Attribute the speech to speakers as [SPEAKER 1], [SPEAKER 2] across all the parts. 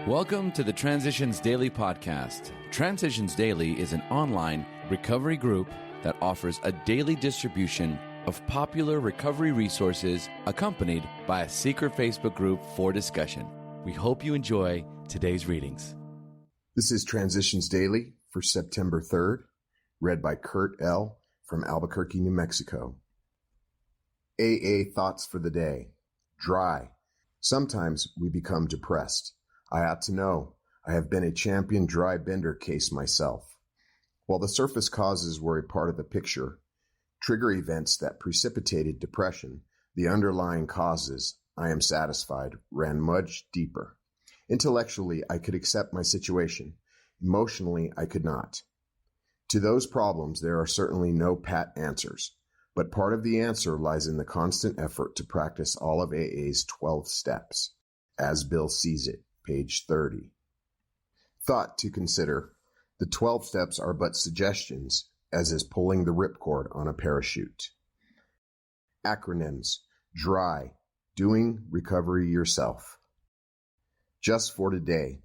[SPEAKER 1] Welcome to the Transitions Daily podcast. Transitions Daily is an online recovery group that offers a daily distribution of popular recovery resources accompanied by a secret Facebook group for discussion. We hope you enjoy today's readings.
[SPEAKER 2] This is Transitions Daily for September 3rd, read by Kurt L. from Albuquerque, New Mexico. AA thoughts for the day. Dry. Sometimes we become depressed. I ought to know. I have been a champion dry bender case myself. While the surface causes were a part of the picture, trigger events that precipitated depression, the underlying causes, I am satisfied, ran much deeper. Intellectually, I could accept my situation. Emotionally, I could not. To those problems, there are certainly no pat answers, but part of the answer lies in the constant effort to practice all of AA's 12 steps, as Bill sees it. Page 30. Thought to consider. The 12 steps are but suggestions, as is pulling the ripcord on a parachute. Acronyms. DRY. Doing recovery yourself. Just for today.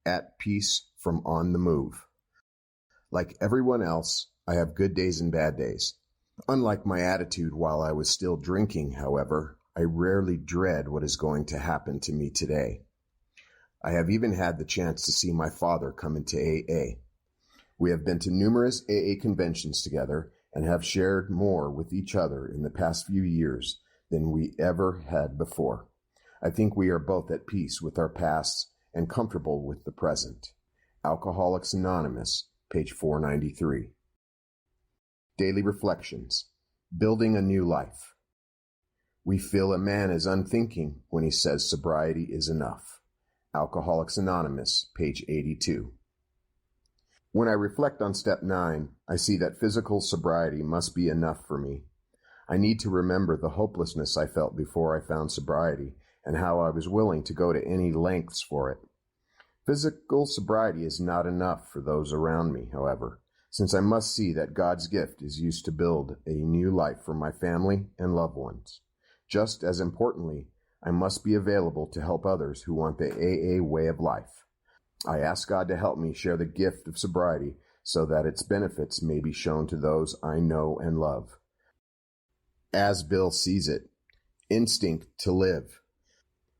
[SPEAKER 2] At peace from on the move. Like everyone else, I have good days and bad days. Unlike my attitude while I was still drinking, however, I rarely dread what is going to happen to me today. I have even had the chance to see my father come into AA. We have been to numerous AA conventions together and have shared more with each other in the past few years than we ever had before. I think we are both at peace with our pasts and comfortable with the present. Alcoholics Anonymous, page 493. Daily Reflections. Building a New Life. We feel a man is unthinking when he says sobriety is enough. Alcoholics Anonymous, page 82. When I reflect on step 9, I see that physical sobriety must be enough for me. I need to remember the hopelessness I felt before I found sobriety and how I was willing to go to any lengths for it. Physical sobriety is not enough for those around me, however, since I must see that God's gift is used to build a new life for my family and loved ones. Just as importantly, I must be available to help others who want the AA way of life. I ask God to help me share the gift of sobriety so that its benefits may be shown to those I know and love. As Bill sees it, instinct to live.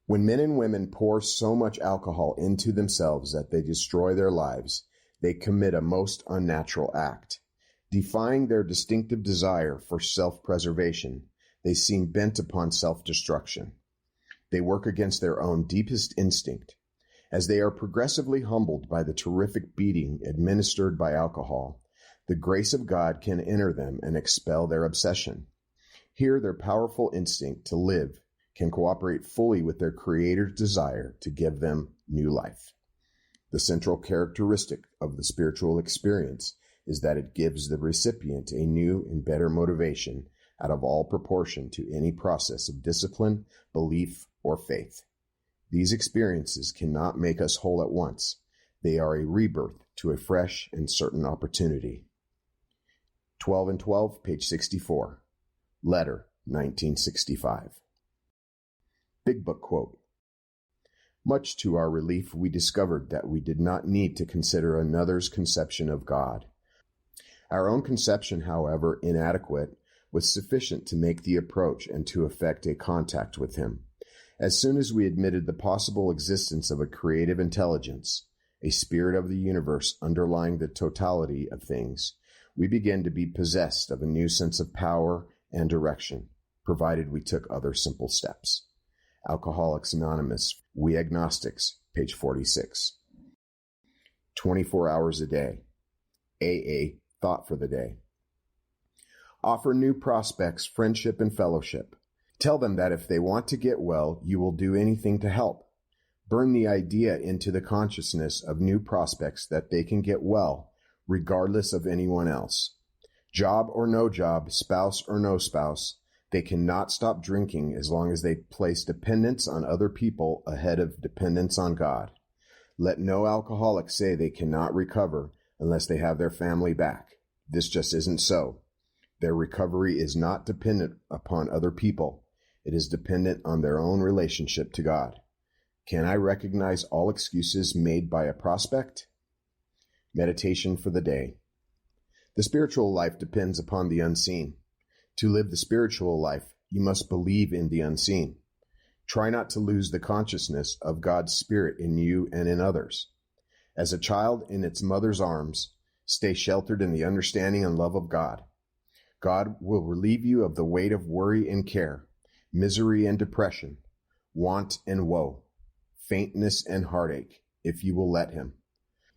[SPEAKER 2] When men and women pour so much alcohol into themselves that they destroy their lives, they commit a most unnatural act. Defying their distinctive desire for self-preservation, they seem bent upon self-destruction. They work against their own deepest instinct. As they are progressively humbled by the terrific beating administered by alcohol, the grace of God can enter them and expel their obsession. Here, their powerful instinct to live can cooperate fully with their Creator's desire to give them new life. The central characteristic of the spiritual experience is that it gives the recipient a new and better motivation out of all proportion to any process of discipline, belief, or faith. These experiences cannot make us whole at once. They are a rebirth to a fresh and certain opportunity. 12 and 12, page 64. Letter, 1965. Big Book quote. Much to our relief, we discovered that we did not need to consider another's conception of God. Our own conception, however inadequate, was sufficient to make the approach and to effect a contact with him. As soon as we admitted the possible existence of a creative intelligence, a spirit of the universe underlying the totality of things, we began to be possessed of a new sense of power and direction, provided we took other simple steps. Alcoholics Anonymous, We Agnostics, page 46. 24 hours a day. AA thought for the day. Offer new prospects friendship and fellowship. Tell them that if they want to get well, you will do anything to help. Burn the idea into the consciousness of new prospects that they can get well, regardless of anyone else. Job or no job, spouse or no spouse, they cannot stop drinking as long as they place dependence on other people ahead of dependence on God. Let no alcoholic say they cannot recover unless they have their family back. This just isn't so. Their recovery is not dependent upon other people. It is dependent on their own relationship to God. Can I recognize all excuses made by a prospect? Meditation for the day. The spiritual life depends upon the unseen. To live the spiritual life, you must believe in the unseen. Try not to lose the consciousness of God's Spirit in you and in others. As a child in its mother's arms, stay sheltered in the understanding and love of God. God will relieve you of the weight of worry and care, misery and depression, want and woe, faintness and heartache, if you will let Him.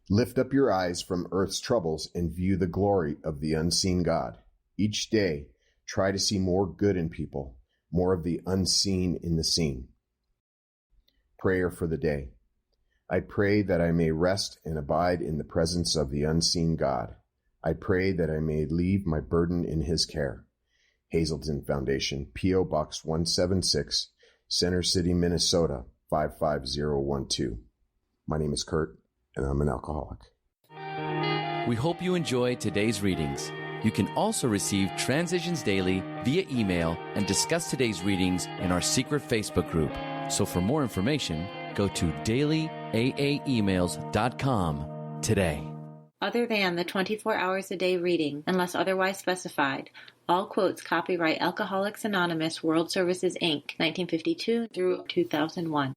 [SPEAKER 2] Lift up your eyes from earth's troubles and view the glory of the unseen God. Each day, try to see more good in people, more of the unseen in the seen. Prayer for the day. I pray that I may rest and abide in the presence of the unseen God. I pray that I may leave my burden in His care. Hazelton Foundation, P.O. Box 176, Center City, Minnesota, 55012. My name is Kurt, and I'm an alcoholic.
[SPEAKER 1] We hope you enjoyed today's readings. You can also receive Transitions Daily via email and discuss today's readings in our secret Facebook group. So for more information, go to dailyaaemails.com today.
[SPEAKER 3] Other than the 24 hours a day reading, unless otherwise specified, all quotes copyright Alcoholics Anonymous World Services, Inc., 1952 through 2001.